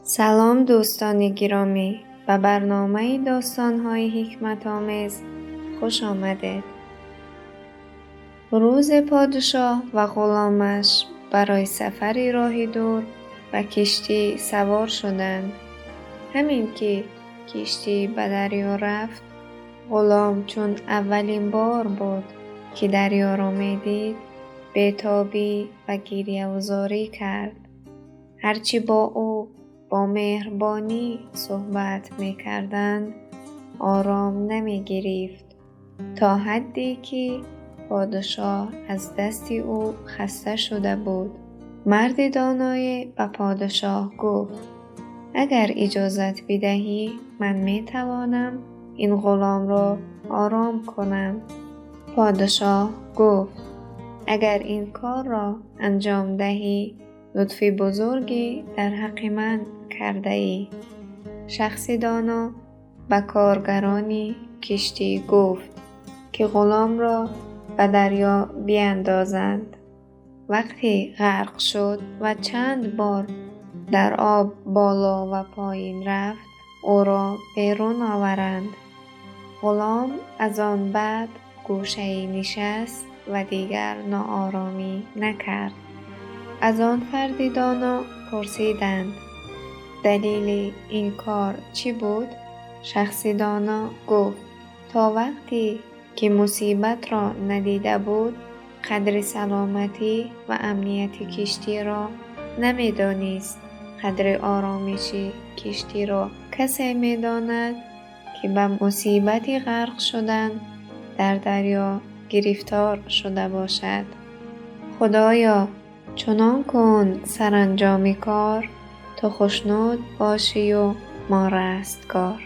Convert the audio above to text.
سلام دوستان گرامی و برنامه داستان‌های حکمت‌آمیز خوش آمدید. روز پادشاه و غلامش برای سفری راهی دور به کشتی سوار شدند. همین که کشتی به دریا رفت، غلام چون اولین بار بود که دریا را می‌دید، بی‌تابی و گریه‌وزاری کرد. هرچی با او با مهربانی صحبت می‌کردند، آرام نمی‌گرفت، تا حدی که پادشاه از دست او خسته شده بود. مرد دانایی به پادشاه گفت: اگر اجازت بدهی من می‌توانم این غلام را آرام کنم. پادشاه گفت: اگر این کار را انجام دهی لطف بزرگی در حق من کرده ای. شخص دانا به کارگران کشتی گفت که غلام را به دریا بیاندازند. وقتی غرق شد و چند بار در آب بالا و پایین رفت، او را بیرون آورند. غلام از آن بعد گوشه‌ای نشست و دیگر ناآرامی نکرد. از آن فرد دانا پرسیدند: دلیل این کار چی بود؟ شخص دانا گفت: تا وقتی که مصیبت را ندیده بود، قدر سلامتی و امنیت کشتی را نمی‌دانست. قدر آرامش کشتی را کسی می‌داند که به مصیبت غرق شدن در دریا گرفتار شده باشد. خدایا چنان کن سرانجام کار، تو خوشنود باشی و ما رستگار.